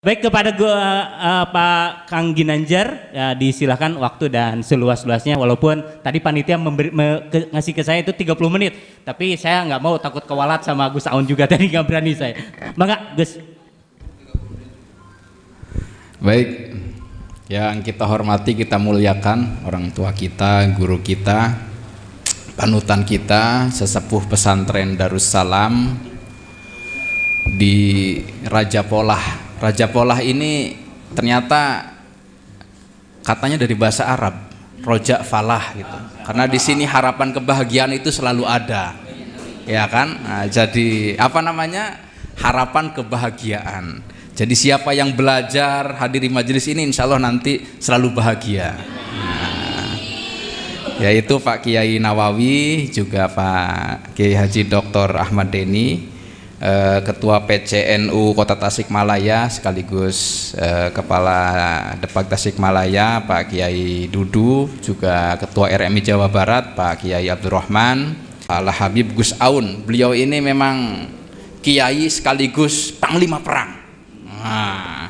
Baik, kepada Pak Kang Ginanjar, ya, disilahkan waktu dan seluas-luasnya, walaupun tadi panitia ngasih ke saya itu 30 menit, tapi saya nggak mau, takut kewalat sama Gus Aun juga, tadi nggak berani saya. Maka Gus. Baik, yang kita hormati, kita muliakan orang tua kita, guru kita, panutan kita, sesepuh pesantren Darussalam di Raja Polah. Raja Polah ini ternyata katanya dari bahasa Arab, Roja Falah gitu. Karena di sini harapan kebahagiaan itu selalu ada, ya kan? Nah, jadi apa namanya? Harapan kebahagiaan. Jadi siapa yang belajar hadiri majelis ini, insya Allah nanti selalu bahagia. Nah, yaitu Pak Kiai Nawawi, juga Pak Kiai Haji Dr. Ahmad Deni, Ketua PCNU Kota Tasikmalaya sekaligus Kepala Depag Tasikmalaya Pak Kiai Dudu, juga Ketua RMI Jawa Barat Pak Kiai Abdurrahman, Pak Habib Gus Aun. Beliau ini memang kiai sekaligus panglima perang. Nah,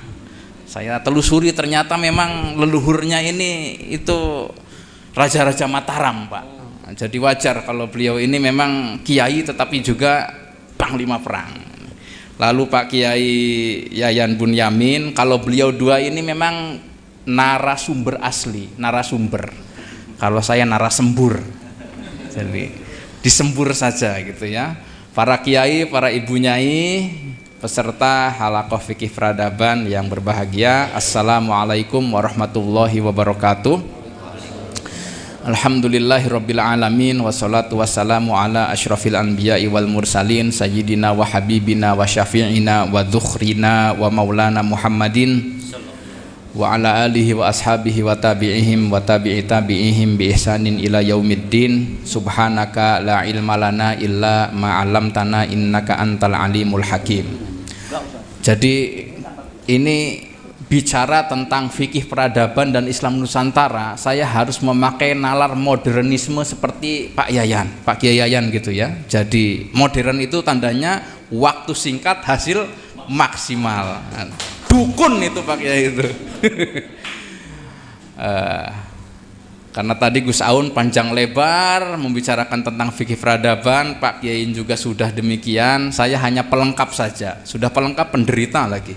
saya telusuri ternyata memang leluhurnya ini itu raja-raja Mataram, Pak. Jadi wajar kalau beliau ini memang kiai tetapi juga panglima perang. Lalu Pak Kiai Yayan Bunyamin, kalau beliau dua ini memang narasumber asli, narasumber. Kalau saya narasembur, jadi disembur saja gitu ya. Para kiai, para ibu nyai, peserta halaqah fikih peradaban yang berbahagia, assalamualaikum warahmatullahi wabarakatuh. Alhamdulillahirabbil alamin, wassalatu wassalamu ala asyrafil anbiya'i wal mursalin sayyidina wa habibina wa syafi'ina wa dzukhrina wa maulana Muhammadin wa ala alihi wa ashabihi wa tabi'ihim wa tabi'i tabi'ihim bi ihsanin ila yaumiddin. Subhanaka la ilma lana illa ma 'allamtana innaka antal alimul hakim. Jadi ini bicara tentang fikih peradaban dan Islam Nusantara, saya harus memakai nalar modernisme seperti Pak Yayan, Pak Kiai Yayan gitu ya. Jadi modern itu tandanya waktu singkat hasil maksimal. Dukun itu Pak Kiai itu. Karena tadi Gus Aun panjang lebar membicarakan tentang fikih peradaban, Pak Kiai juga sudah demikian. Saya hanya pelengkap saja, sudah pelengkap penderita lagi.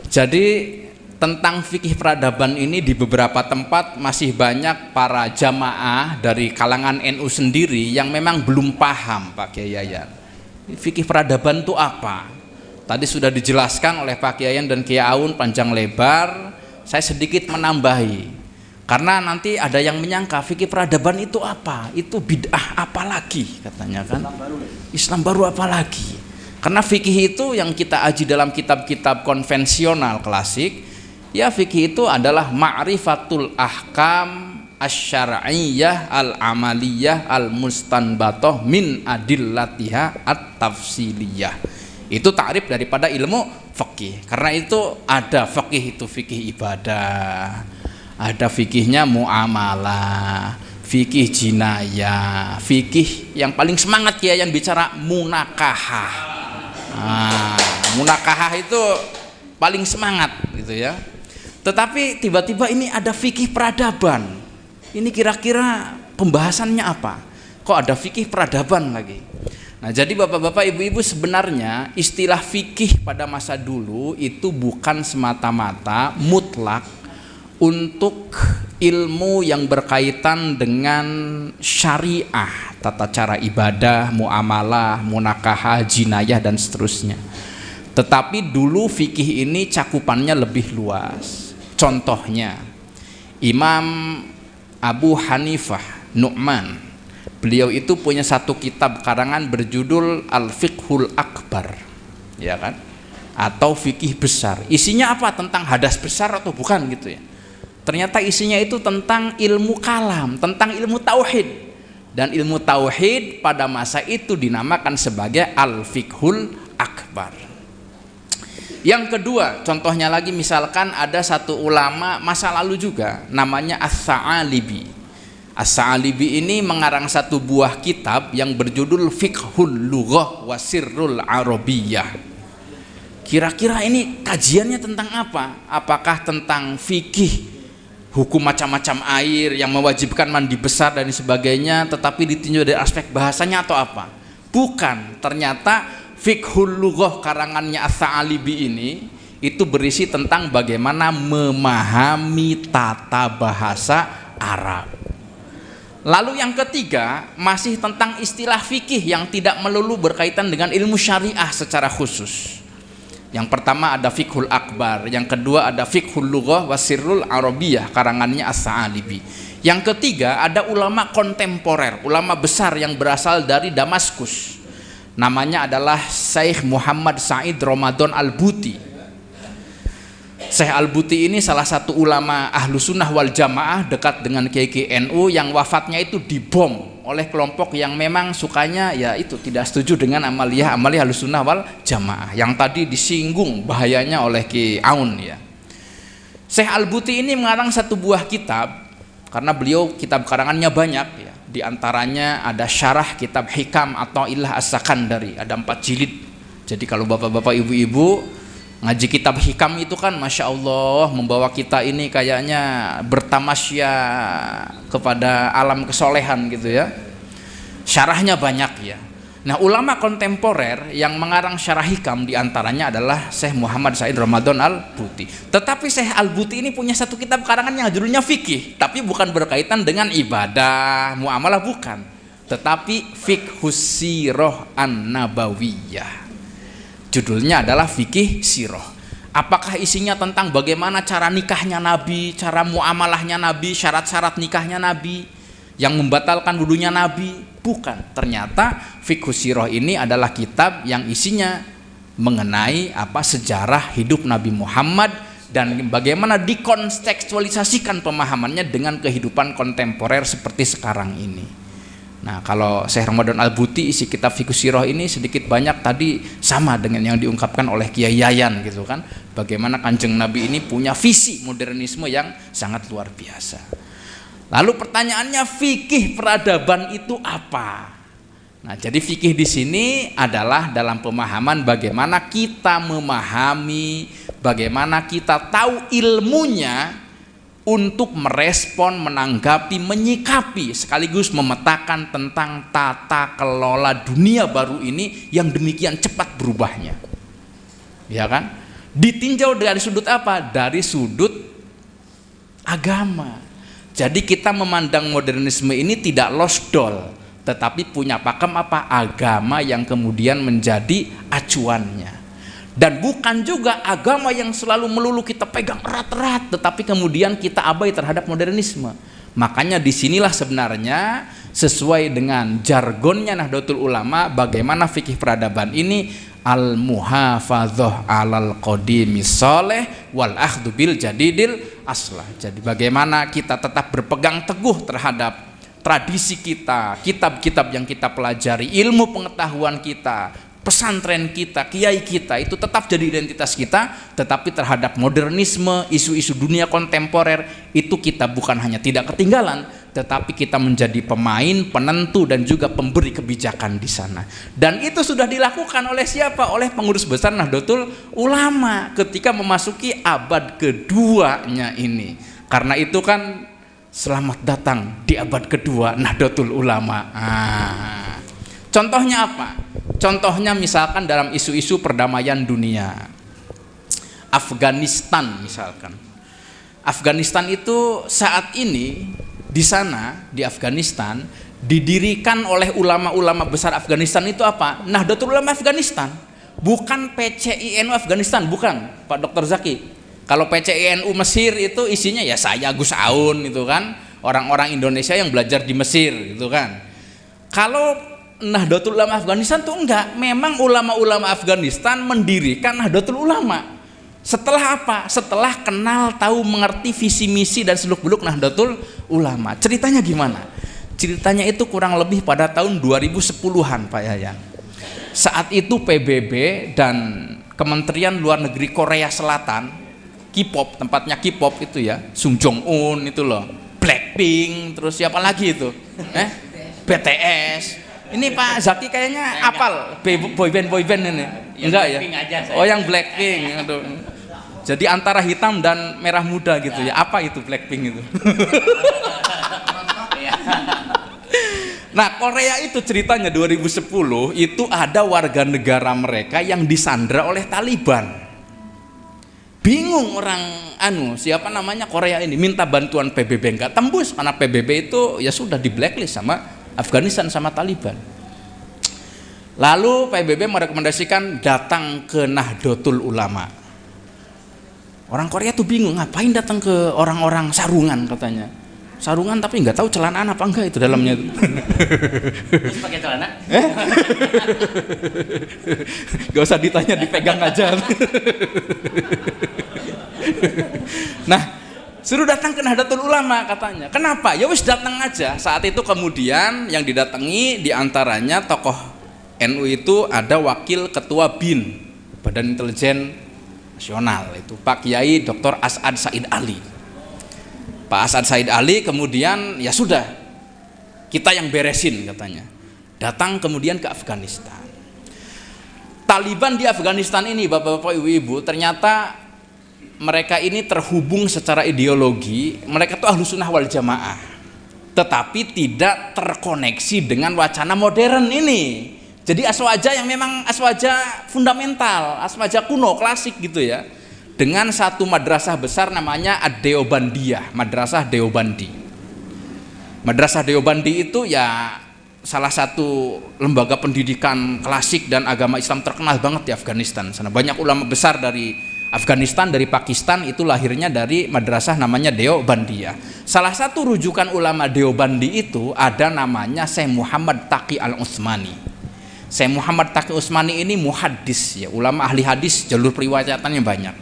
Jadi tentang fikih peradaban ini di beberapa tempat masih banyak para jamaah dari kalangan NU sendiri yang memang belum paham, Pak Kiai Yayan. Fikih peradaban itu apa? Tadi sudah dijelaskan oleh Pak Kiai Yayan dan Kiai Aun panjang lebar. Saya sedikit menambahi, karena nanti ada yang menyangka fikih peradaban itu apa? Itu bid'ah apa lagi katanya kan? Islam baru apa lagi? Karena fikih itu yang kita aji dalam kitab-kitab konvensional klasik, ya fikih itu adalah ma'rifatul ahkam asy-syar'iyyah al-amaliyah al-mustanbatoh min adillatiha at-tafsiliyah. Itu ta'rif daripada ilmu fikih. Karena itu ada fikih itu fikih ibadah, ada fikihnya muamalah, fikih jinayah, fikih yang paling semangat ya yang bicara munakahah. Munakahah itu paling semangat gitu ya. Tetapi tiba-tiba ini ada fikih peradaban. Ini kira-kira pembahasannya apa? Kok ada fikih peradaban lagi? Nah, jadi bapak-bapak, ibu-ibu, sebenarnya istilah fikih pada masa dulu itu bukan semata-mata mutlak untuk ilmu yang berkaitan dengan syariah, tata cara ibadah, muamalah, munakahah, jinayah dan seterusnya. Tetapi dulu fikih ini cakupannya lebih luas. Contohnya Imam Abu Hanifah Nu'man, beliau itu punya satu kitab karangan berjudul Al-Fiqhul Akbar, ya kan? Atau fikih besar. Isinya apa? Tentang hadas besar atau bukan gitu ya. Ternyata isinya itu tentang ilmu kalam, tentang ilmu tauhid. Dan ilmu tauhid pada masa itu dinamakan sebagai Al-Fiqhul Akbar. Yang kedua, contohnya lagi, misalkan ada satu ulama masa lalu juga, namanya As-Sa'alibi. As-Sa'alibi ini mengarang satu buah kitab yang berjudul Fiqhul Lughah wa Sirrul Arabiyyah. Kira-kira ini kajiannya tentang apa? Apakah tentang fikih, hukum macam-macam air yang mewajibkan mandi besar dan sebagainya, tetapi ditinjau dari aspek bahasanya atau apa? Bukan. Ternyata Fiqhul Lughah karangannya Ats-Tsa'alibi ini itu berisi tentang bagaimana memahami tata bahasa Arab. Lalu yang ketiga masih tentang istilah fikih yang tidak melulu berkaitan dengan ilmu syariah secara khusus. Yang pertama ada Fiqhul Akbar, yang kedua ada Fiqhul Lughah Wasirrul Arabiyah karangannya Ats-Tsa'alibi. Yang ketiga ada ulama kontemporer, ulama besar yang berasal dari Damaskus. Namanya adalah Syekh Muhammad Said Ramadan Al-Buti. Syekh Al-Buti ini salah satu ulama ahlu sunnah wal jamaah dekat dengan KKNU yang wafatnya itu dibom oleh kelompok yang memang sukanya ya itu tidak setuju dengan amaliyah ahlu sunnah wal jamaah yang tadi disinggung bahayanya oleh Ki Aun ya. Syekh Al-Buti ini mengarang satu buah kitab karena beliau kitab karangannya banyak ya. Di antaranya ada syarah kitab Hikam atau Ilah As-Sakandari, ada 4 jilid. Jadi kalau bapak-bapak ibu-ibu ngaji kitab Hikam itu kan Masya Allah membawa kita ini kayaknya bertamasya kepada alam kesolehan gitu ya. Syarahnya banyak ya. Nah ulama kontemporer yang mengarang syarah Hikam diantaranya adalah Syekh Muhammad Said Ramadan Al-Buti. Tetapi Syekh Al-Buti ini punya satu kitab karangan yang judulnya fikih, tapi bukan berkaitan dengan ibadah, muamalah, bukan, tetapi Fiqhus Sirah An-Nabawiyah. Judulnya adalah fikih sirah. Apakah isinya tentang bagaimana cara nikahnya Nabi, cara muamalahnya Nabi, syarat-syarat nikahnya Nabi, yang membatalkan wudunya Nabi? Bukan. Ternyata Fiqhus Sirah ini adalah kitab yang isinya mengenai apa sejarah hidup Nabi Muhammad dan bagaimana dikontekstualisasikan pemahamannya dengan kehidupan kontemporer seperti sekarang ini. Nah, kalau Syekh Ramadan Al-Buti isi kitab Fiqhus Sirah ini sedikit banyak tadi sama dengan yang diungkapkan oleh Kiai Yayan gitu kan. Bagaimana Kanjeng Nabi ini punya visi modernisme yang sangat luar biasa. Lalu pertanyaannya, fikih peradaban itu apa? Nah, jadi fikih di sini adalah dalam pemahaman bagaimana kita memahami, bagaimana kita tahu ilmunya untuk merespon, menanggapi, menyikapi, sekaligus memetakan tentang tata kelola dunia baru ini yang demikian cepat berubahnya. Ya kan? Ditinjau dari sudut apa? Dari sudut agama. Jadi kita memandang modernisme ini tidak lost doll, tetapi punya pakem apa? Agama yang kemudian menjadi acuannya. Dan bukan juga agama yang selalu melulu kita pegang erat-erat, tetapi kemudian kita abai terhadap modernisme. Makanya disinilah sebenarnya sesuai dengan jargonnya Nahdlatul Ulama, bagaimana fikih peradaban ini al-muhafadzah alal qadimis sholeh wal akhdhu bil jadidil aslah. Jadi bagaimana kita tetap berpegang teguh terhadap tradisi kita, kitab-kitab yang kita pelajari, ilmu pengetahuan kita, pesantren kita, kiai kita itu tetap jadi identitas kita, tetapi terhadap modernisme, isu-isu dunia kontemporer itu kita bukan hanya tidak ketinggalan, tetapi kita menjadi pemain, penentu dan juga pemberi kebijakan di sana. Dan itu sudah dilakukan oleh siapa? Oleh pengurus besar Nahdlatul Ulama ketika memasuki abad keduanya ini. Karena itu kan selamat datang di abad kedua Nahdlatul Ulama. Contohnya apa? Contohnya misalkan dalam isu-isu perdamaian dunia. Afghanistan misalkan. Afghanistan itu saat ini di sana, di Afghanistan, didirikan oleh ulama-ulama besar Afghanistan itu apa? Nahdlatul Ulama Afghanistan, bukan PCINU Afghanistan, bukan Pak Dr. Zaki. Kalau PCINU Mesir itu isinya ya saya Gus Aun itu kan, orang-orang Indonesia yang belajar di Mesir gitu kan. Kalau Nahdlatul Ulama Afghanistan tuh enggak, memang ulama-ulama Afghanistan mendirikan Nahdlatul Ulama. Setelah apa? Setelah kenal, tahu, mengerti visi misi dan seluk-beluk Nahdlatul Ulama. Ceritanya gimana? Ceritanya itu kurang lebih pada tahun 2010-an Pak Yayan. Saat itu PBB dan Kementerian Luar Negeri Korea Selatan, K-pop, tempatnya K-pop itu ya, Sung Jong Un itu loh, Blackpink, terus siapa lagi itu? BTS. Ini Pak Zaki kayaknya apal boyband ini. Enggak ya? Blackpink aja saya. Oh, yang Blackpink. Aduh. Jadi antara hitam dan merah muda gitu ya. Apa itu Blackpink itu? Nah, Korea itu ceritanya 2010 itu ada warga negara mereka yang disandra oleh Taliban. Bingung orang siapa namanya Korea ini minta bantuan PBB, enggak tembus karena PBB itu ya sudah di blacklist sama Afghanistan sama Taliban. Lalu PBB merekomendasikan datang ke Nahdlatul Ulama. Orang Korea tuh bingung ngapain datang ke orang-orang sarungan katanya. Sarungan tapi nggak tahu celanaan apa enggak itu dalamnya itu. Terus pakai celana? Gak usah ditanya, dipegang aja. Nah, suruh datang ke Nahdlatul Ulama katanya. Kenapa? Ya wis datang aja. Saat itu kemudian yang didatangi diantaranya tokoh NU itu ada wakil ketua BIN, Badan Intelijen Nasional, itu Pak Kiai Dr. As'ad Said Ali. Pak As'ad Said Ali kemudian ya sudah kita yang beresin katanya. Datang kemudian ke Afghanistan. Taliban di Afghanistan ini bapak-bapak ibu-ibu ternyata mereka ini terhubung secara ideologi, mereka tuh Ahlus Sunnah wal Jamaah, tetapi tidak terkoneksi dengan wacana modern ini. Jadi aswaja yang memang aswaja fundamental, aswaja kuno, klasik gitu ya. Dengan satu madrasah besar namanya Ad-Deobandiyah, Madrasah Deobandi. Madrasah Deobandi itu ya salah satu lembaga pendidikan klasik dan agama Islam terkenal banget di Afghanistan. Sana banyak ulama besar dari Afghanistan, dari Pakistan itu lahirnya dari madrasah namanya Deobandiyah. Salah satu rujukan ulama Deobandi itu ada namanya Syekh Muhammad Taqi Al-Utsmani. Syekh Muhammad Taqi Utsmani ini muhaddis ya, ulama ahli hadis, jalur periwayatannya banyak.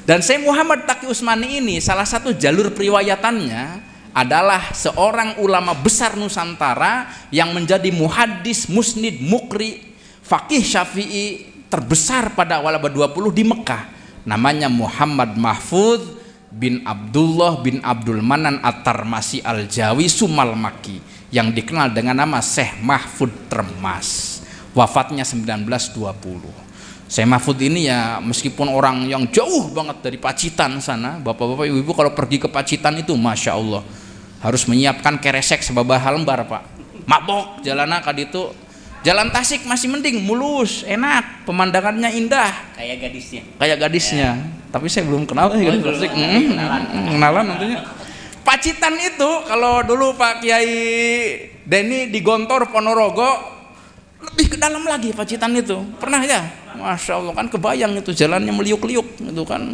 Dan Syekh Muhammad Taqi Utsmani ini salah satu jalur periwayatannya adalah seorang ulama besar Nusantara yang menjadi muhaddis, musnid, mukri, faqih syafi'i terbesar pada awal abad 20 di Mekah. Namanya Muhammad Mahfudz bin Abdullah bin Abdul Manan At-Tarmasi Al-Jawi Sumal Maki, yang dikenal dengan nama Syekh Mahfud Termas. Wafatnya 1920. Syekh Mahfud ini ya meskipun orang yang jauh banget dari Pacitan sana, bapak-bapak ibu-ibu kalau pergi ke Pacitan itu Masya Allah harus menyiapkan keresek sebabah lembar pak, mabok jalanan kali itu. Jalan Tasik masih mending, mulus, enak, pemandangannya indah Kayak gadisnya ya. Tapi saya belum kenal gadis Tasik. Kenalan tentunya. Pacitan itu kalau dulu Pak Kiai Denny di Gontor Ponorogo lebih ke dalam lagi Pacitan itu. Pernah ya? Masya Allah, kan kebayang itu jalannya meliuk-liuk gitu kan,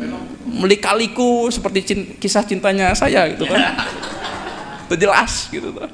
melikaliku seperti kisah cintanya saya gitu kan. Itu jelas gitu tuh.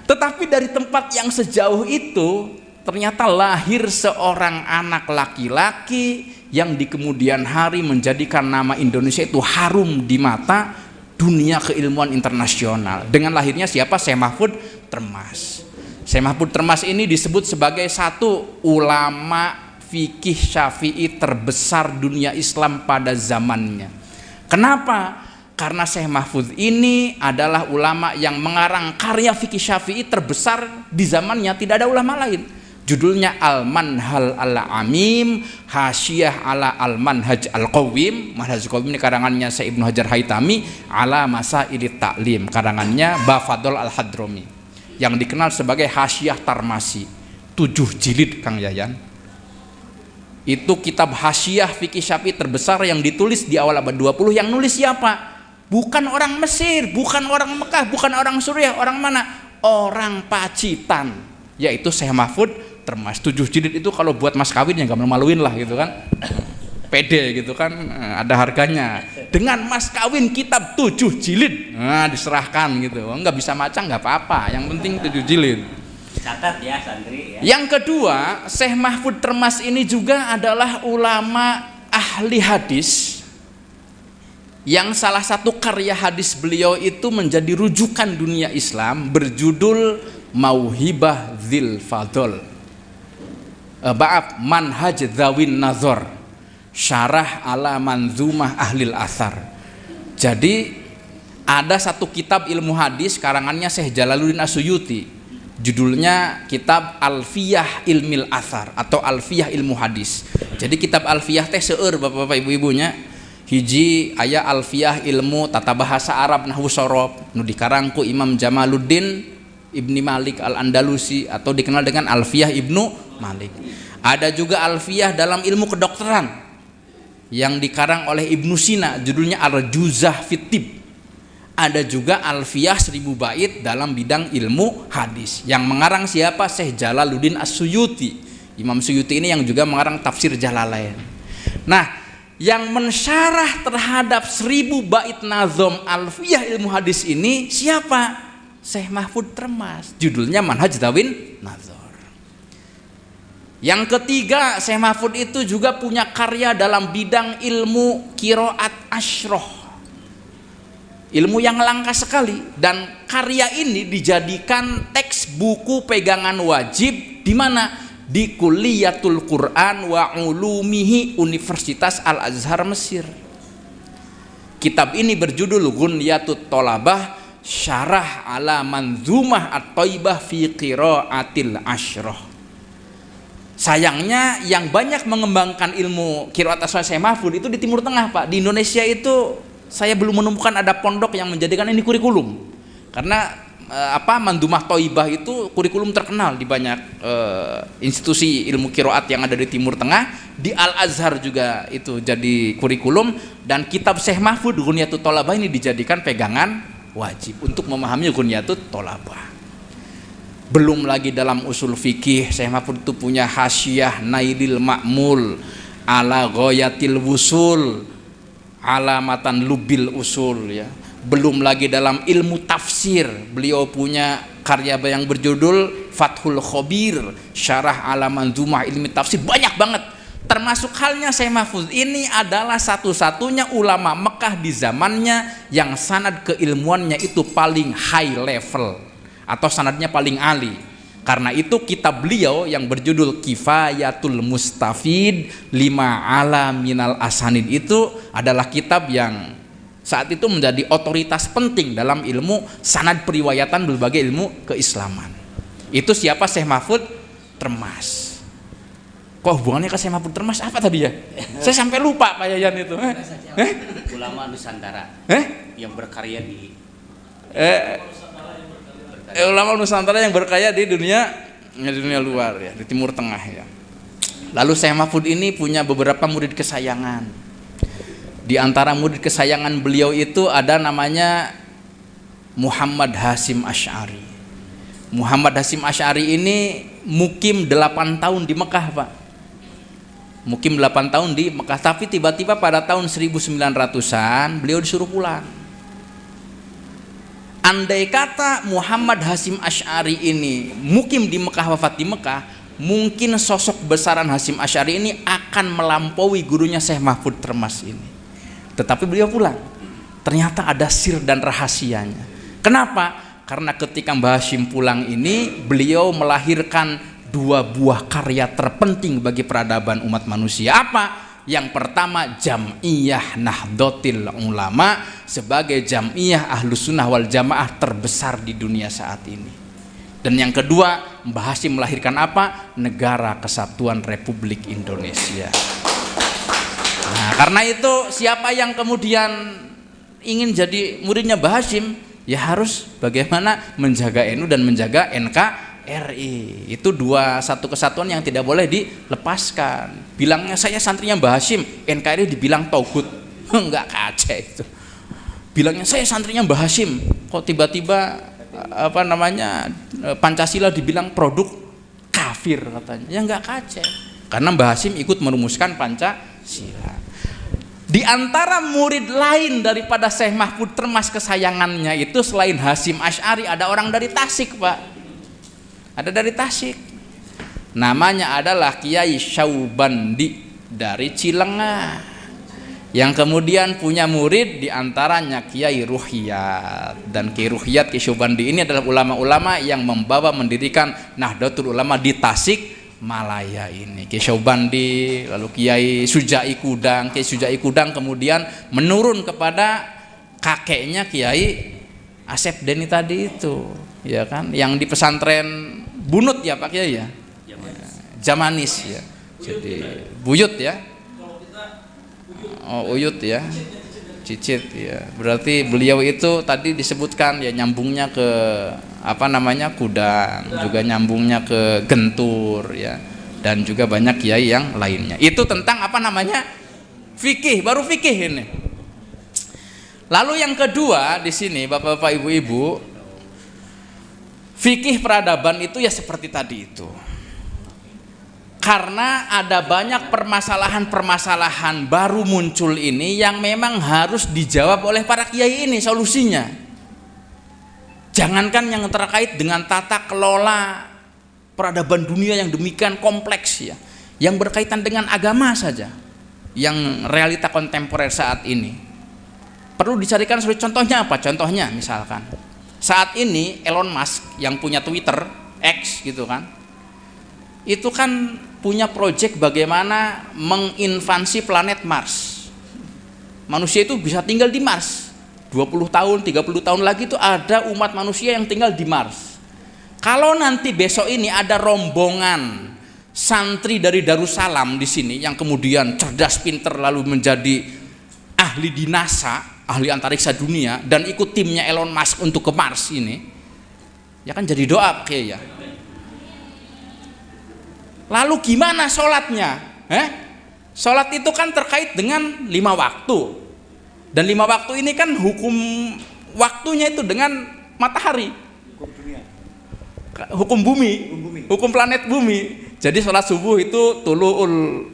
Tetapi dari tempat yang sejauh itu ternyata lahir seorang anak laki-laki yang di kemudian hari menjadikan nama Indonesia itu harum di mata dunia keilmuan internasional dengan lahirnya siapa? Syekh Mahfud Termas. Syekh Mahfud Termas ini disebut sebagai satu ulama fikih syafi'i terbesar dunia Islam pada zamannya. Kenapa? Karena Syekh Mahfud ini adalah ulama yang mengarang karya fikih syafi'i terbesar di zamannya, tidak ada ulama lain. Judulnya Al-Manhal Al-Amim Hasyiyah ala Al-Manhaj Al-Qawim. Manhaj Al-Qawim ini karangannya Syekh Ibnu Hajar Haitami, ala Masailit Ta'lim karangannya Bafadol Al-Hadromi, yang dikenal sebagai Hasyiyah Tarmasi, 7 jilid Kang Yayan. Itu kitab hasyiyah fikih syafi'i terbesar yang ditulis di awal abad 20. Yang nulis siapa? Bukan orang Mesir, bukan orang Mekah, bukan orang Suriah, orang mana? Orang Pacitan, yaitu Syekh Mahfud Termas. 7 jilid itu kalau buat mas kawin ya gak malu-maluin lah gitu kan. Pede gitu kan, ada harganya. Dengan mas kawin kitab 7 jilid, nah diserahkan gitu. Nggak bisa macam nggak apa-apa, yang penting 7 jilid. Catat ya santri ya. Yang kedua, Syekh Mahfud Termas ini juga adalah ulama ahli hadis yang salah satu karya hadis beliau itu menjadi rujukan dunia Islam, berjudul Mauhibah Dzil Fadl, Manhaj Dzawin Nazar, Syarah ala Manzumah Ahlil Athar. Jadi ada satu kitab ilmu hadis karangannya Syekh Jalaluddin Asyuyuti Judulnya kitab Alfiyah Ilmil Athar atau Alfiyah Ilmu Hadis. Jadi kitab Alfiyah teh seueur bapak-bapak ibu-ibunya. Hiji aya Alfiyah ilmu tata bahasa Arab nahwu sorof nu dikarang ku Imam Jamaluddin Ibni Malik Al-Andalusi atau dikenal dengan Alfiyah Ibnu Malik. Ada juga Alfiyah dalam ilmu kedokteran yang dikarang oleh Ibnu Sina, judulnya Al-Juzah fit Tib. Ada juga Alfiyah 1000 bait dalam bidang ilmu hadis. Yang mengarang siapa? Syekh Jalaluddin As-Suyuti. Imam Suyuti ini yang juga mengarang tafsir Jalalain. Nah, yang mensyarah terhadap 1000 bait nazom Alfiyah ilmu hadis ini siapa? Syekh Mahfud Termas. Judulnya Manhaj Dawin Nazor. Yang ketiga, Syekh Mahfud itu juga punya karya dalam bidang ilmu qiraat asyroh. Ilmu yang langka sekali, dan karya ini dijadikan teks buku pegangan wajib di mana? Di Kulliyatul Quran wa Ulumihi Universitas Al-Azhar Mesir. Kitab ini berjudul Ghunyatut Thalabah Syarah ala Manzumah At-Thaibah fi Qiraatil Asyroh. Sayangnya yang banyak mengembangkan ilmu qiraat asy Syekh Mahfud itu di Timur Tengah, Pak. Di Indonesia itu saya belum menemukan ada pondok yang menjadikan ini kurikulum. Karena Mandumah Thaibah itu kurikulum terkenal di banyak institusi ilmu qiraat yang ada di Timur Tengah. Di Al-Azhar juga itu jadi kurikulum, dan kitab Syekh Mahfud Ghunyatut Thalabah ini dijadikan pegangan wajib untuk memahami Ghunyatut Thalabah. Belum lagi dalam usul fikih, Syekh Mahfud itu punya Hasyiah Nailil Ma'mul ala Ghayatil Wusul alamatan lubil usul, ya. Belum lagi dalam ilmu tafsir, beliau punya karya yang berjudul Fathul Khabir Syarah ala Manzumah Ilmi Tafsir. Banyak banget. Termasuk halnya Syekh Mahfud ini adalah satu-satunya ulama Mekah di zamannya yang sanad keilmuannya itu paling high level atau sanadnya paling ali. Karena itu kitab beliau yang berjudul Kifayatul Mustafid Lima Ala Minal Asanid itu adalah kitab yang saat itu menjadi otoritas penting dalam ilmu sanad periwayatan berbagai ilmu keislaman. Itu siapa? Syekh Mahfud Termas. Kok hubungannya ke Syekh Mahfud Termas apa tadi ya? Saya sampai lupa Pak Yayan itu. Ulama Nusantara yang berkarya di ulama Nusantara yang berkarya di dunia luar, ya, di Timur Tengah, ya. Lalu Syekh Mahfud ini punya beberapa murid kesayangan. Di antara murid kesayangan beliau itu ada namanya Muhammad Hasyim Asy'ari. Muhammad Hasyim Asy'ari ini mukim 8 tahun di Mekah, Pak. Mukim 8 tahun di Mekah, tapi tiba-tiba pada tahun 1900-an beliau disuruh pulang. Andai kata Muhammad Hasyim Asy'ari ini mukim di Mekah, wafat di Mekah, mungkin sosok besaran Hasyim Asy'ari ini akan melampaui gurunya Syekh Mahfud Termas ini. Tetapi beliau pulang. Ternyata ada sir dan rahasianya. Kenapa? Karena ketika Mbah Hasyim pulang ini, beliau melahirkan 2 buah karya terpenting bagi peradaban umat manusia. Apa? Yang pertama, Jam'iyah Nahdlatul Ulama sebagai Jam'iyah Ahlus Sunnah wal Jamaah terbesar di dunia saat ini. Dan yang kedua, Mbah Hasyim melahirkan apa? Negara Kesatuan Republik Indonesia. Nah, karena itu siapa yang kemudian ingin jadi muridnya Mbah Hasyim, ya harus bagaimana menjaga NU dan menjaga NKRI. Itu satu kesatuan yang tidak boleh dilepaskan. Bilangnya saya santrinya Mbah Hasyim, NKRI dibilang togut. Enggak kaca itu. Bilangnya saya santrinya Mbah Hasyim, kok tiba-tiba Pancasila dibilang produk kafir katanya. Ya enggak kaca. Karena Mbah Hasyim ikut merumuskan Pancasila. Di antara murid lain daripada Syekh Mahfud Termas kesayangannya itu selain Hasyim Asy'ari ada orang dari Tasik, Pak. Ada dari Tasik. Namanya adalah Kiai Syawbandi dari Cilengah. Yang kemudian punya murid diantaranya Kiai Ruhiyat. Dan Kiai Ruhiyat, Kiai Syawbandi ini adalah ulama-ulama yang membawa mendirikan Nahdlatul Ulama di Tasik Malaya ini. Kiai Syawbandi, lalu Kiai Sujai Kudang. Kiai Sujai Kudang kemudian menurun kepada kakeknya Kiai Asep Deni tadi itu, ya kan, yang di pesantren Bunut ya Pak Kiai ya, Jamanis ya, jadi Buyut ya, oh Uyut ya, Cicit ya, berarti beliau itu tadi disebutkan ya nyambungnya ke apa namanya Kudang, juga nyambungnya ke Gentur ya, dan juga banyak kiai yang lainnya. Itu tentang apa namanya fikih, baru fikih ini. Lalu yang kedua di sini Bapak-bapak Ibu-ibu, fikih peradaban itu ya seperti tadi itu. Karena ada banyak permasalahan-permasalahan baru muncul ini yang memang harus dijawab oleh para kiai ini solusinya. Jangankan yang terkait dengan tata kelola peradaban dunia yang demikian kompleks ya, yang berkaitan dengan agama saja, yang realita kontemporer saat ini. Perlu dicarikan sebagai contohnya apa? Contohnya misalkan saat ini Elon Musk yang punya Twitter X gitu kan, itu kan punya proyek bagaimana menginvasi planet Mars. Manusia itu bisa tinggal di Mars 20 tahun, 30 tahun lagi itu ada umat manusia yang tinggal di Mars. Kalau nanti besok ini ada rombongan santri dari Darussalam di sini yang kemudian cerdas pinter lalu menjadi ahli di NASA, ahli antariksa dunia, dan ikut timnya Elon Musk untuk ke Mars ini, ya kan jadi doa kayak ya. Lalu gimana sholatnya? Sholat itu kan terkait dengan 5 waktu, dan 5 waktu ini kan hukum waktunya itu dengan matahari, hukum bumi, hukum planet bumi. Jadi sholat subuh itu tulu'ul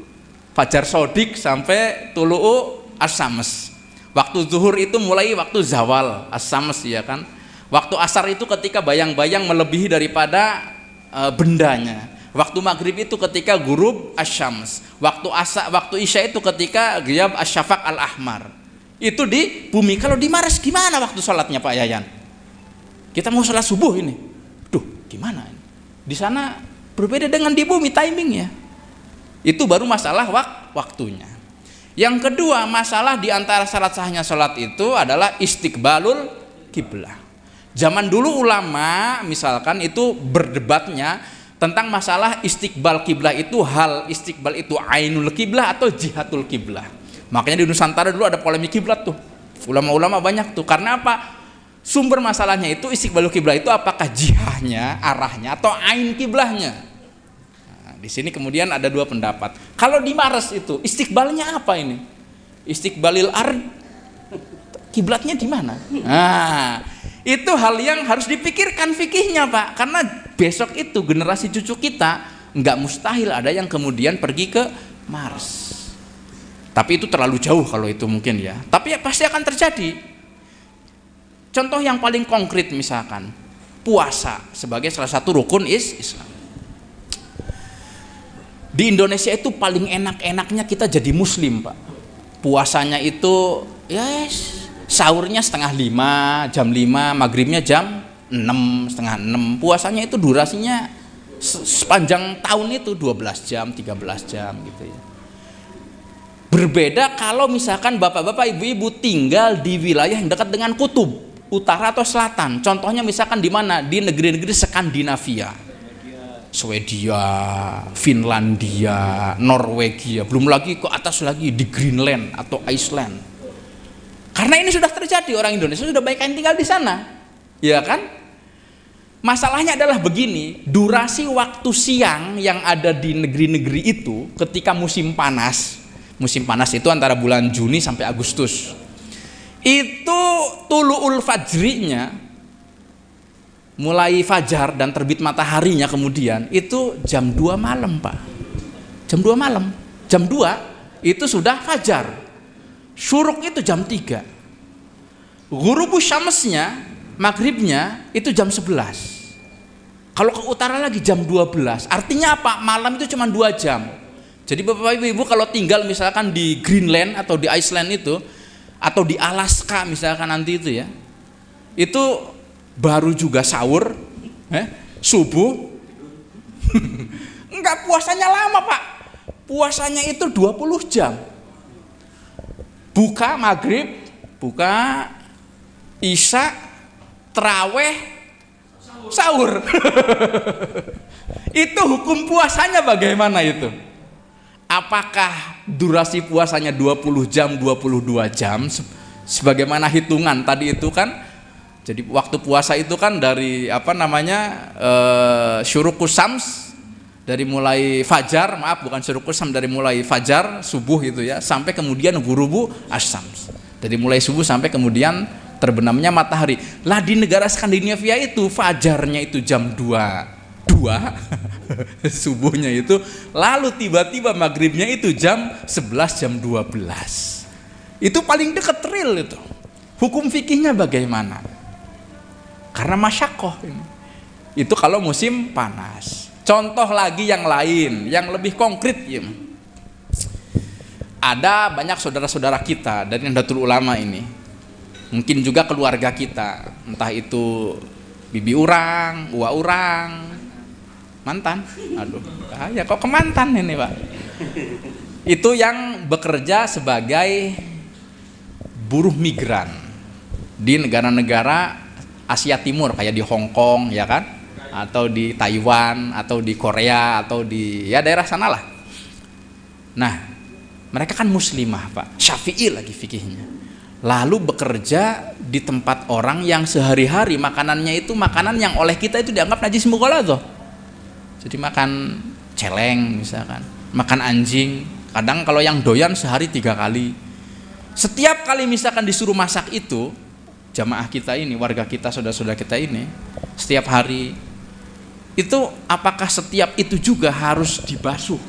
fajar sodik sampai tulu'u as-syams. Waktu zuhur itu mulai waktu zawal as-syams ya kan. Waktu asar itu ketika bayang-bayang melebihi daripada bendanya. Waktu maghrib itu ketika ghurub asy-syams. Waktu isya itu ketika ghiyab asy-syafaq al-ahmar. Itu di bumi. Kalau di Mars gimana waktu sholatnya Pak Yayan? Kita mau sholat subuh ini. Duh, gimana ini? Di sana berbeda dengan di bumi timingnya. Itu baru masalah waktunya. Yang kedua, masalah di antara syarat sahnya sholat itu adalah istiqbalul kiblah. Zaman dulu ulama misalkan itu berdebatnya tentang masalah istiqbal kiblah itu, hal istiqbal itu ainul kiblah atau jihatul kiblah. Makanya di Nusantara dulu ada polemik kiblat tuh. Ulama-ulama banyak tuh. Karena apa? Sumber masalahnya itu istiqbalul kiblah itu apakah jihahnya, arahnya atau ain kiblahnya. Di sini kemudian ada 2 pendapat. Kalau di Mars itu istiqbalnya apa ini? Istiqbalil ard, kiblatnya di mana? Nah, itu hal yang harus dipikirkan fikihnya Pak. Karena besok itu generasi cucu kita nggak mustahil ada yang kemudian pergi ke Mars. Tapi itu terlalu jauh kalau itu mungkin ya. Tapi ya pasti akan terjadi. Contoh yang paling konkret misalkan puasa sebagai salah satu rukun Islam. Di Indonesia itu paling enak-enaknya kita jadi muslim Pak. Puasanya itu yes, sahurnya 4:30, jam 5, maghribnya jam 6, setengah 6. Puasanya itu durasinya sepanjang tahun itu 12 jam, 13 jam gitu ya. Berbeda kalau misalkan bapak-bapak ibu-ibu tinggal di wilayah yang dekat dengan kutub, utara atau selatan. Contohnya misalkan di mana? Di negeri-negeri Skandinavia. Swedia, Finlandia, Norwegia, belum lagi ke atas lagi di Greenland atau Iceland. Karena ini sudah terjadi, orang Indonesia sudah banyak yang tinggal di sana, ya kan? Masalahnya adalah begini, durasi waktu siang yang ada di negeri-negeri itu ketika musim panas itu antara bulan Juni sampai Agustus. Itu tulu'ul fajrinya, mulai fajar dan terbit mataharinya kemudian itu jam 2 malam Pak. Jam 2 malam. Jam 2 itu sudah fajar. Syuruk itu jam 3. Ghurubus syamsnya, maghribnya itu jam 11. Kalau ke utara lagi jam 12. Artinya apa? Malam itu cuma 2 jam. Jadi Bapak Ibu kalau tinggal misalkan di Greenland atau di Iceland itu, atau di Alaska misalkan nanti itu ya, itu baru juga sahur, subuh, enggak, puasanya lama Pak. Puasanya itu 20 jam. Buka maghrib, buka isya, terawih, sahur. Itu hukum puasanya bagaimana itu? Apakah durasi puasanya 20 jam, 22 jam sebagaimana hitungan tadi itu kan? Jadi waktu puasa itu kan dari syuruqus syams, dari mulai fajar, syuruqus syams, dari mulai fajar subuh gitu ya, sampai kemudian ghurubu asy-syams. Dari mulai subuh sampai kemudian terbenamnya matahari. Lah di negara Skandinavia itu fajarnya itu jam 2 subuhnya itu, lalu tiba-tiba maghribnya itu jam 11, jam 12. Itu paling dekat real itu. Hukum fikihnya bagaimana? Karena masyakoh itu kalau musim panas. Contoh lagi yang lain, yang lebih konkret ya. Ada banyak saudara-saudara kita dari Nahdlatul Ulama ini, mungkin juga keluarga kita, entah itu bibi orang, uwa orang, mantan, aduh bahaya kok ke mantan ini Pak, itu yang bekerja sebagai buruh migran di negara-negara Asia Timur kayak di Hong Kong ya kan, atau di Taiwan, atau di Korea, atau di ya daerah sana lah. Nah mereka kan muslimah Pak, Syafi'i lagi fikihnya, lalu bekerja di tempat orang yang sehari-hari makanannya itu makanan yang oleh kita itu dianggap najis mughaladhah. Jadi makan celeng misalkan, makan anjing, kadang kalau yang doyan sehari 3 kali. Setiap kali misalkan disuruh masak itu, jamaah kita ini, warga kita, saudara-saudara kita ini, setiap hari itu, apakah setiap itu juga harus dibasuh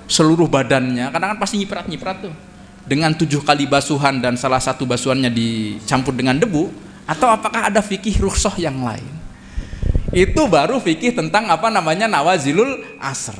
seluruh badannya? Kadang kan pasti nyiprat-nyiprat tuh dengan 7 kali basuhan dan salah satu basuhannya dicampur dengan debu, atau apakah ada fikih rukhsah yang lain? Itu baru fikih tentang nawazilul asr.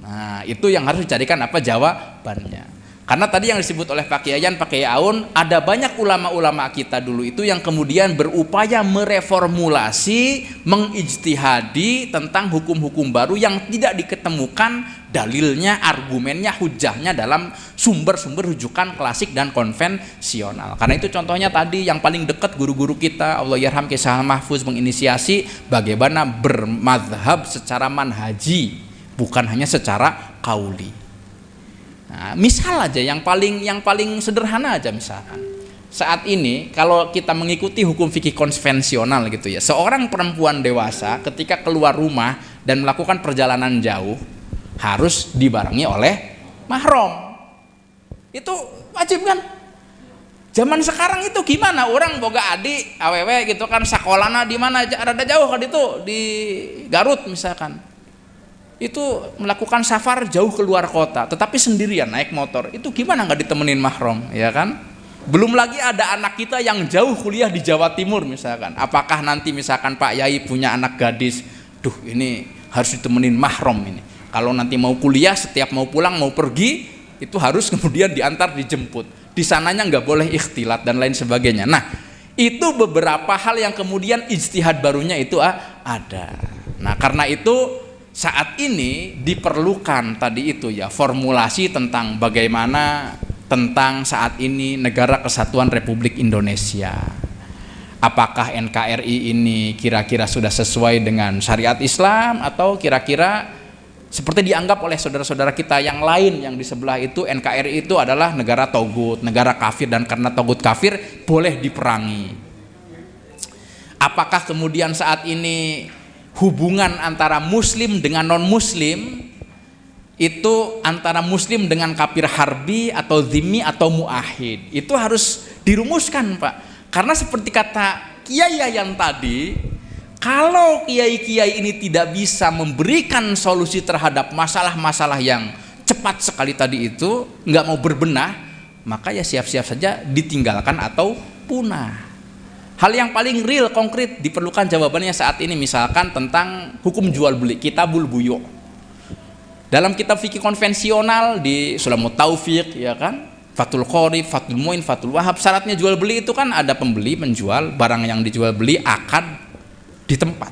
Nah itu yang harus dicarikan jawabannya. Karena tadi yang disebut oleh Pak Yayan, Pak Kiai Aun, ada banyak ulama-ulama kita dulu itu yang kemudian berupaya mereformulasi, mengijtihadi tentang hukum-hukum baru yang tidak diketemukan dalilnya, argumennya, hujahnya dalam sumber-sumber rujukan klasik dan konvensional. Karena itu contohnya tadi yang paling dekat guru-guru kita, Allah yarham Kisah Mahfuz, menginisiasi bagaimana bermadhab secara manhaji, bukan hanya secara qauli. Nah, misal aja yang paling sederhana aja, misalkan saat ini kalau kita mengikuti hukum fikih konvensional gitu ya, seorang perempuan dewasa ketika keluar rumah dan melakukan perjalanan jauh harus dibarengi oleh mahram. Itu wajib kan? Zaman sekarang itu gimana? Orang boga adik awewe gitu kan, sakolana di mana rada jauh kan, itu di Garut misalkan. Itu melakukan safar jauh keluar kota, tetapi sendirian naik motor, itu gimana nggak ditemenin mahram, ya kan? Belum lagi ada anak kita yang jauh kuliah di Jawa Timur misalkan, apakah nanti misalkan Pak Yai punya anak gadis, duh ini harus ditemenin mahram ini. Kalau nanti mau kuliah, setiap mau pulang mau pergi, itu harus kemudian diantar, dijemput. Di sananya nggak boleh ikhtilat dan lain sebagainya. Nah itu beberapa hal yang kemudian ijtihad barunya itu ada. Nah karena itu saat ini diperlukan tadi itu ya, formulasi tentang bagaimana tentang saat ini Negara Kesatuan Republik Indonesia. Apakah NKRI ini kira-kira sudah sesuai dengan syariat Islam, atau kira-kira seperti dianggap oleh saudara-saudara kita yang lain yang di sebelah itu, NKRI itu adalah negara togut, negara kafir, dan karena togut kafir boleh diperangi. Apakah kemudian saat ini hubungan antara muslim dengan non muslim itu antara muslim dengan kafir harbi atau zimmi atau muahid, itu harus dirumuskan Pak. Karena seperti kata Kiai yang tadi, kalau kiai-kiai ini tidak bisa memberikan solusi terhadap masalah-masalah yang cepat sekali tadi itu, nggak mau berbenah, maka ya siap-siap saja ditinggalkan atau punah. Hal yang paling real, konkret diperlukan jawabannya saat ini, misalkan tentang hukum jual beli, kitabul buyu'. Dalam kitab fikih konvensional di Sulamut Taufiq ya kan, Fathul Qorib, Fathul Muin, Fathul Wahab, syaratnya jual beli itu kan ada pembeli, menjual, barang yang dijual beli akad di tempat.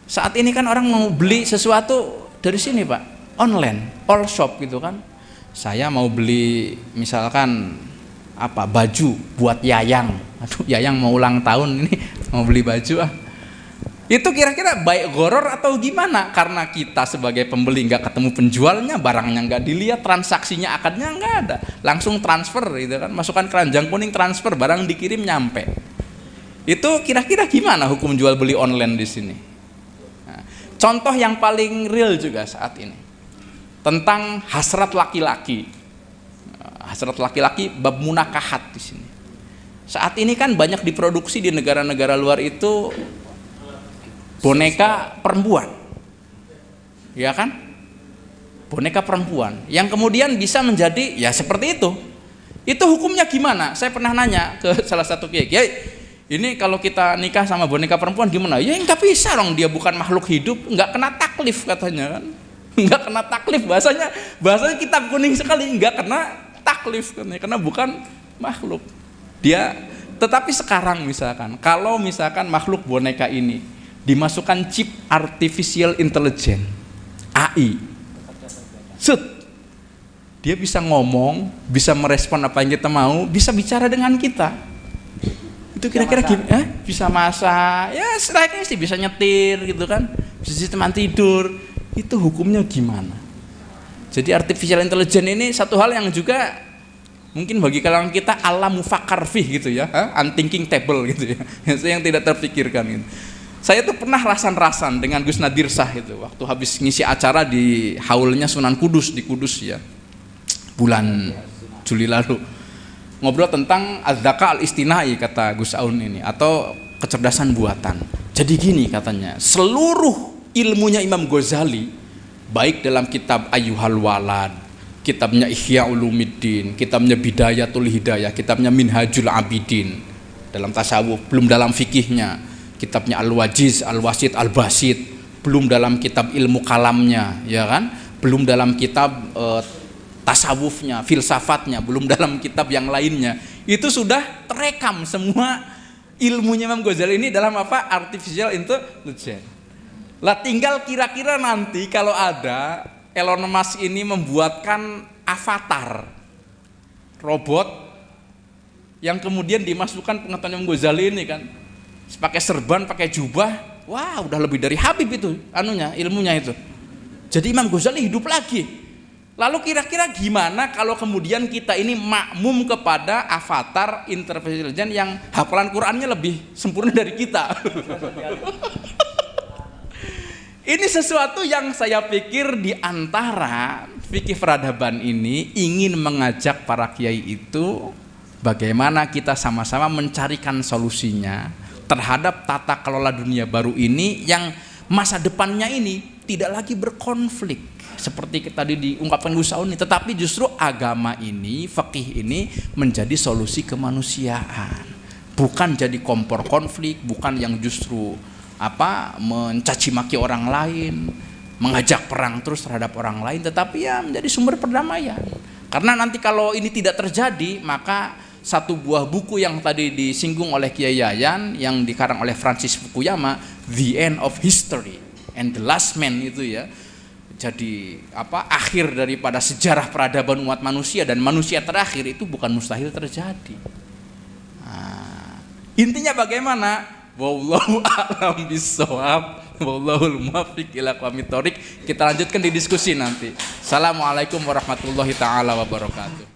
Saat ini kan orang mau beli sesuatu dari sini Pak, online, all shop gitu kan. Saya mau beli misalkan apa baju buat Yayang. Aduh, Yayang mau ulang tahun ini mau beli baju ah. Itu kira-kira baik goror atau gimana? Karena kita sebagai pembeli nggak ketemu penjualnya, barangnya nggak dilihat, transaksinya akadnya nggak ada, langsung transfer gitu kan, masukkan keranjang kuning transfer, barang dikirim nyampe. Itu kira-kira gimana hukum jual beli online di sini? Nah, contoh yang paling real juga saat ini tentang hasrat laki-laki. Hasrat laki-laki bab munakahat di sini. Saat ini kan banyak diproduksi di negara-negara luar itu boneka perempuan, ya kan? Boneka perempuan yang kemudian bisa menjadi ya seperti itu. Itu hukumnya gimana? Saya pernah nanya ke salah satu kiai, ini kalau kita nikah sama boneka perempuan gimana? Ya nggak bisa dong, dia bukan makhluk hidup, nggak kena taklif katanya kan? Nggak kena taklif, bahasanya kitab kuning sekali, nggak kena taklif katanya, karena bukan makhluk. Dia, tetapi sekarang misalkan, kalau misalkan makhluk boneka ini dimasukkan chip artificial intelligence (AI), dia bisa ngomong, bisa merespon apa yang kita mau, bisa bicara dengan kita. Itu kira-kira gimana? Bisa masak, ya setelahnya sih bisa nyetir gitu kan, bisa teman tidur. Itu hukumnya gimana? Jadi artificial intelligence ini satu hal yang juga mungkin bagi kalangan kita alam mufakkar fih gitu ya, unthinking table gitu ya, yang tidak terpikirkan gitu. Saya tuh pernah rasan-rasan dengan Gus Nadir Shah itu waktu habis ngisi acara di haulnya Sunan Kudus di Kudus ya, bulan Juli lalu, ngobrol tentang az-zaka al-istinai kata Gus Aun ini, atau kecerdasan buatan. Jadi gini katanya, seluruh ilmunya Imam Ghazali, baik dalam kitab Ayyuhal Walad, kitabnya Ihya Ulumuddin, kitabnya Bidayatul Hidayah, kitabnya Minhajul Abidin dalam tasawuf, belum dalam fikihnya, kitabnya Al-Wajiz, Al-Wasid, Al-Basid, belum dalam kitab ilmu kalamnya, ya kan? Belum dalam kitab tasawufnya, filsafatnya, belum dalam kitab yang lainnya. Itu sudah terekam semua ilmunya Imam Ghazali ini dalam apa? Artificial intelligence. Lah tinggal kira-kira nanti kalau ada Elon Musk ini membuatkan avatar robot yang kemudian dimasukkan pengetahuan Imam Ghazali ini kan, pakai serban, pakai jubah, wah udah lebih dari Habib itu anunya, ilmunya itu. Jadi Imam Ghazali hidup lagi. Lalu kira-kira gimana kalau kemudian kita ini makmum kepada avatar artificial intelligence yang hafalan Qurannya lebih sempurna dari kita? Ini sesuatu yang saya pikir di antara fikih peradaban ini ingin mengajak para kiai itu bagaimana kita sama-sama mencarikan solusinya terhadap tata kelola dunia baru ini yang masa depannya ini tidak lagi berkonflik seperti tadi diungkapkan Gus Aun, tetapi justru agama ini, fikih ini menjadi solusi kemanusiaan, bukan jadi kompor konflik, bukan yang justru mencaci maki orang lain, mengajak perang terus terhadap orang lain, tetapi ya menjadi sumber perdamaian. Karena nanti kalau ini tidak terjadi, maka satu buah buku yang tadi disinggung oleh Kiai Yayan yang dikarang oleh Francis Fukuyama, The End of History and the Last Man, itu ya jadi akhir daripada sejarah peradaban umat manusia dan manusia terakhir, itu bukan mustahil terjadi. Nah, intinya bagaimana? Wallahu a'lam bishawab, wallahul muwaffiq ila aqwamit thoriq. Kita lanjutkan di diskusi nanti. Assalamualaikum warahmatullahi taala wabarakatuh.